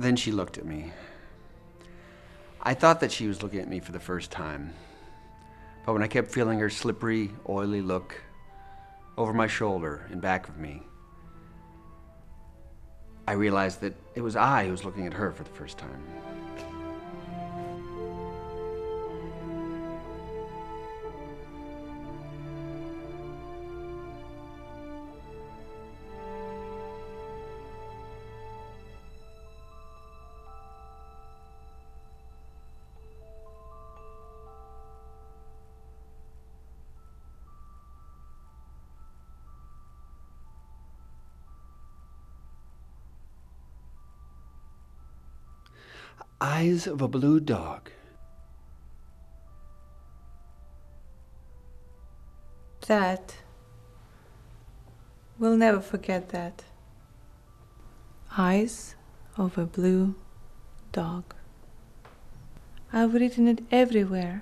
Then she looked at me. I thought that she was looking at me for the first time, but when I kept feeling her slippery, oily look over my shoulder and back of me, I realized that it was I who was looking at her for the first time. Eyes of a blue dog. That. We'll never forget that. Eyes of a blue dog. I've written it everywhere.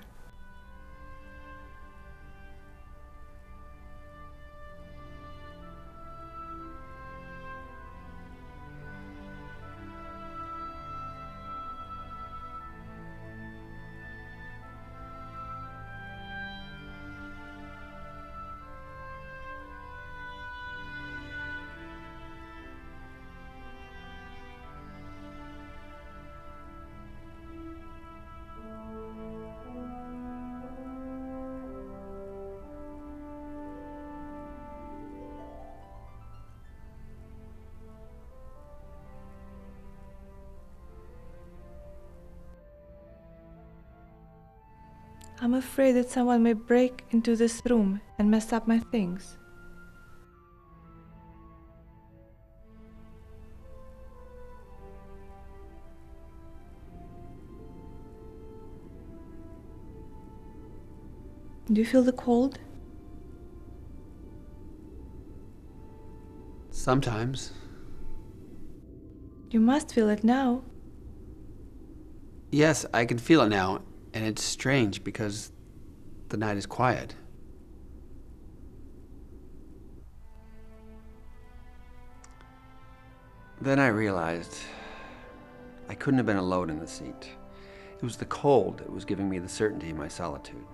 I'm afraid that someone may break into this room and mess up my things. Do you feel the cold? Sometimes. You must feel it now. Yes, I can feel it now, and it's strange because the night is quiet. Then I realized I couldn't have been alone in the seat. It was the cold that was giving me the certainty of my solitude.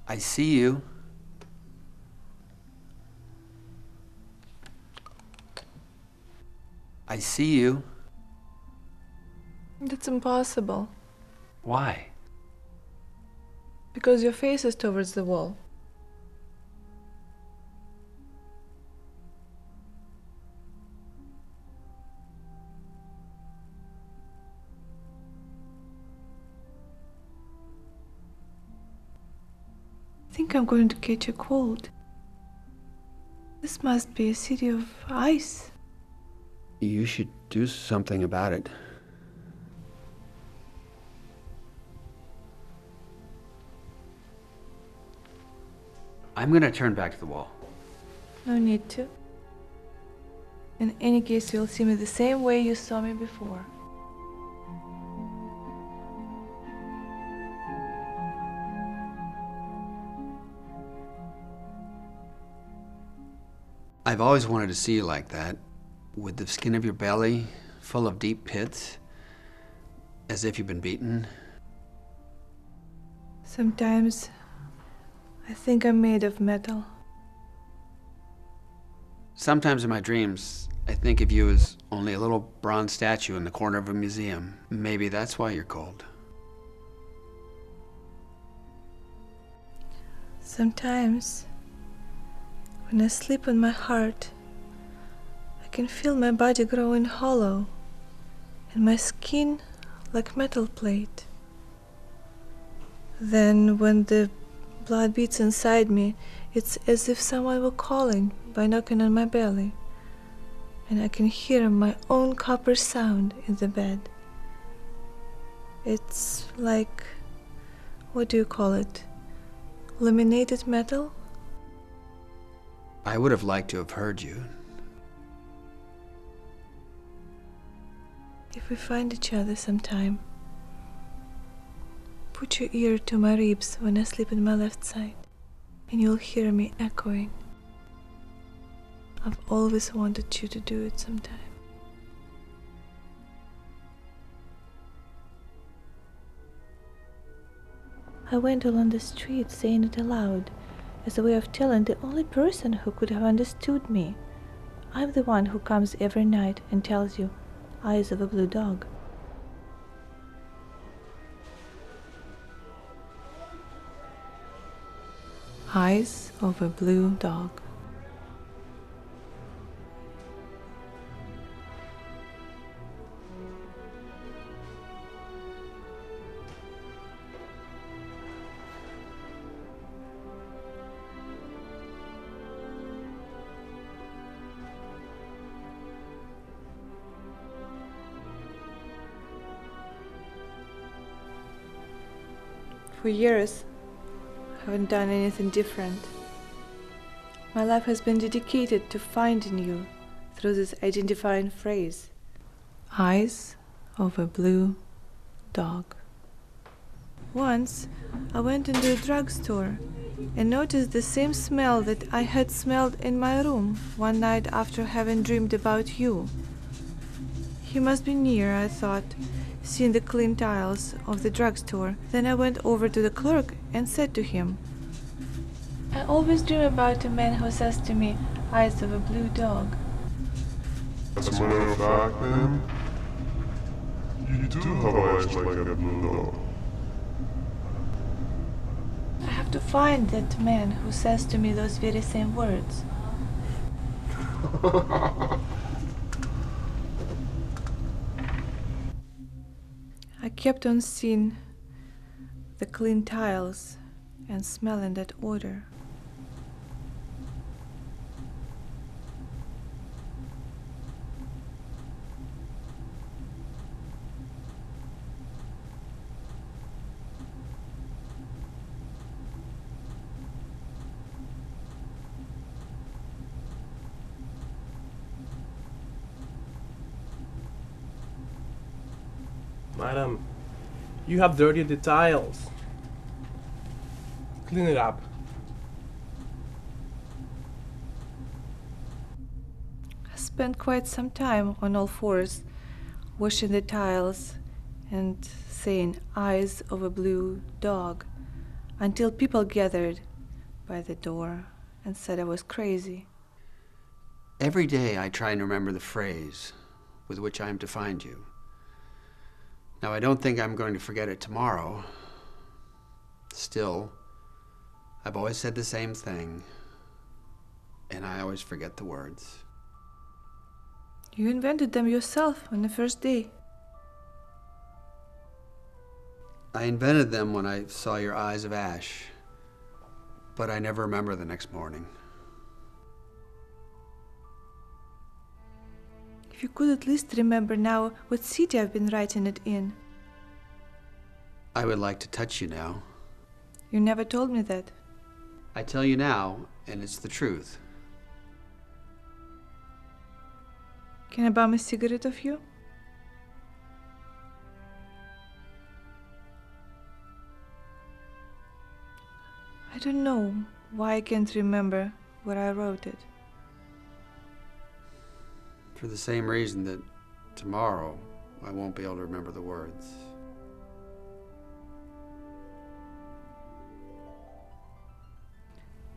I see you. I see you. That's impossible. Why? Because your face is towards the wall. I think I'm going to catch a cold. This must be a city of ice. You should do something about it. I'm gonna turn back to the wall. No need to. In any case, you'll see me the same way you saw me before. I've always wanted to see you like that, with the skin of your belly full of deep pits, as if you've been beaten. Sometimes I think I'm made of metal. Sometimes in my dreams, I think of you as only a little bronze statue in the corner of a museum. Maybe that's why you're cold. Sometimes, when I sleep on my heart, I can feel my body growing hollow and my skin like metal plate. Then when the blood beats inside me, it's as if someone were calling by knocking on my belly. and I can hear my own copper sound in the bed. It's like, what do you call it? Laminated metal? I would have liked to have heard you. If we find each other sometime, put your ear to my ribs when I sleep on my left side, and you'll hear me echoing. I've always wanted you to do it sometime. I went along the street saying it aloud, as a way of telling the only person who could have understood me. I'm the one who comes every night and tells you, eyes of a blue dog. Eyes of a blue dog. For years, I haven't done anything different. My life has been dedicated to finding you through this identifying phrase. Eyes of a blue dog. Once, I went into a drugstore and noticed the same smell that I had smelled in my room one night after having dreamed about you. He must be near, I thought, seeing the clean tiles of the drugstore. Then I went over to the clerk and said to him, I always dream about a man who says to me, eyes of a blue dog. As a matter of fact, then, you do have eyes like a blue dog. I have to find that man who says to me those very same words. I kept on seeing the clean tiles and smelling that odor. Madam, you have dirtied the tiles. Clean it up. I spent quite some time on all fours, washing the tiles and saying eyes of a blue dog, until people gathered by the door and said I was crazy. Every day I try and remember the phrase with which I am to find you. Now, I don't think I'm going to forget it tomorrow. Still, I've always said the same thing, and I always forget the words. You invented them yourself on the first day. I invented them when I saw your eyes of ash, but I never remember the next morning. If you could at least remember now what city I've been writing it in. I would like to touch you now. You never told me that. I tell you now, and it's the truth. Can I bum a cigarette of you? I don't know why I can't remember where I wrote it. For the same reason that tomorrow I won't be able to remember the words.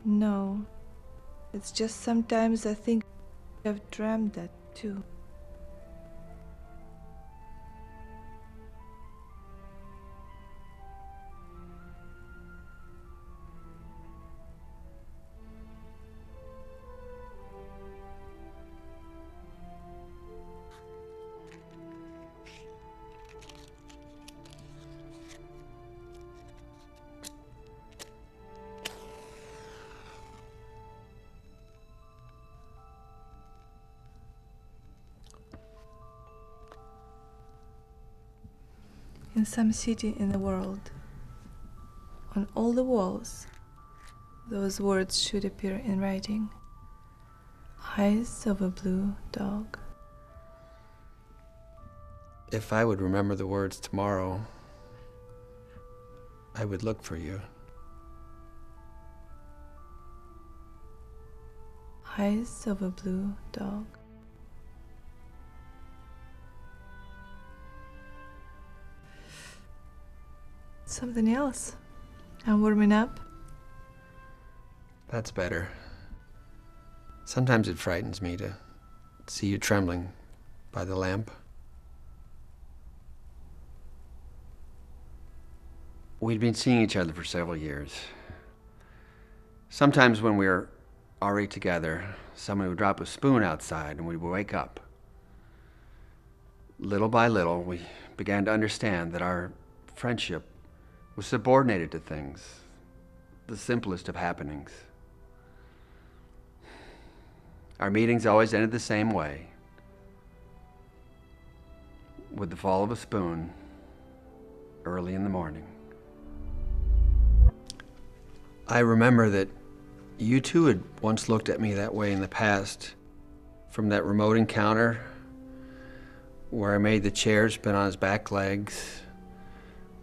No, it's just sometimes I think I've dreamt that too. in some city in the world. On all the walls, those words should appear in writing. Eyes of a blue dog. If I would remember the words tomorrow, I would look for you. Eyes of a blue dog. Something else. I'm warming up. That's better. Sometimes it frightens me to see you trembling by the lamp. We'd been seeing each other for several years. Sometimes when we were already together, someone would drop a spoon outside and we would wake up. Little by little, we began to understand that our friendship was subordinated to things, the simplest of happenings. Our meetings always ended the same way, with the fall of a spoon early in the morning. I remember that you too had once looked at me that way in the past, from that remote encounter where I made the chair spin on his back legs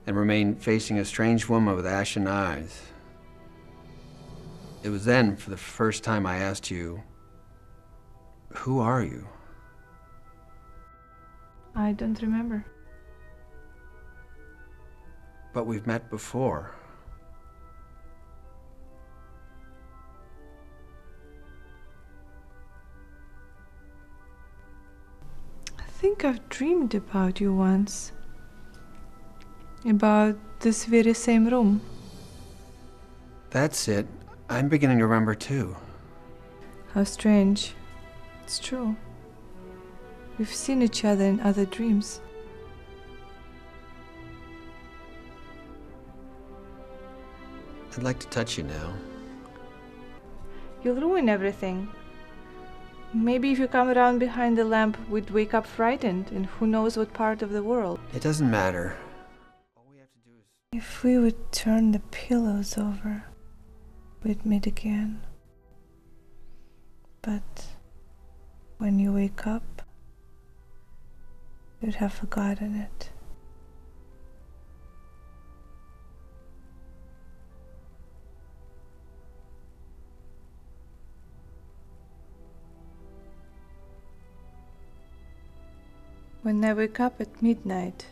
and remained facing a strange woman with ashen eyes. It was then, for the first time, I asked you, who are you? I don't remember. But we've met before. I think I've dreamed about you once. About this very same room. That's it. I'm beginning to remember too. How strange. It's true. We've seen each other in other dreams. I'd like to touch you now. You'll ruin everything. Maybe if you come around behind the lamp, we'd wake up frightened, and who knows what part of the world. It doesn't matter. All we have to do is... If we would turn the pillows over, we'd meet again. But when you wake up, you'd have forgotten it. When I wake up at midnight,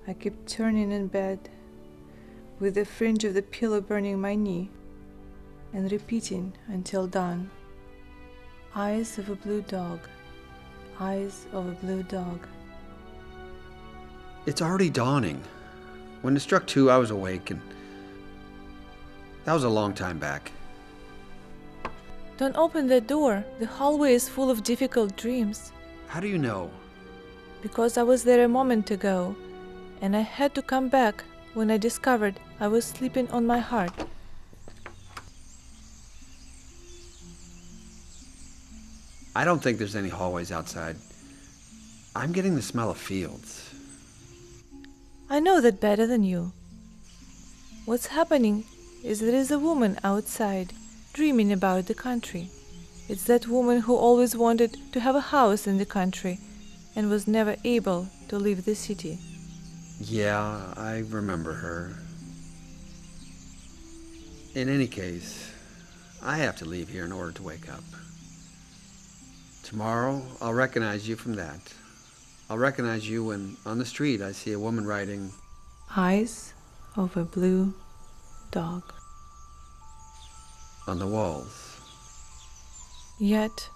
I keep turning in bed with the fringe of the pillow burning my knee and repeating until dawn. Eyes of a blue dog, eyes of a blue dog. It's already dawning. When it struck 2, I was awake, and that was a long time back. Don't open the door. The hallway is full of difficult dreams. How do you know? Because I was there a moment ago, and I had to come back when I discovered I was sleeping on my heart. I don't think there's any hallways outside. I'm getting the smell of fields. I know that better than you. What's happening is there is a woman outside dreaming about the country. It's that woman who always wanted to have a house in the country and was never able to leave the city. Yeah, I remember her. In any case, I have to leave here in order to wake up. Tomorrow, I'll recognize you from that. I'll recognize you when, on the street, I see a woman writing, Eyes of a blue dog. on the walls. Yet,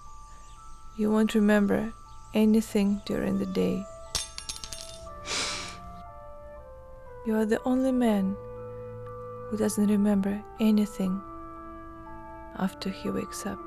you won't remember anything during the day. You are the only man who doesn't remember anything after he wakes up.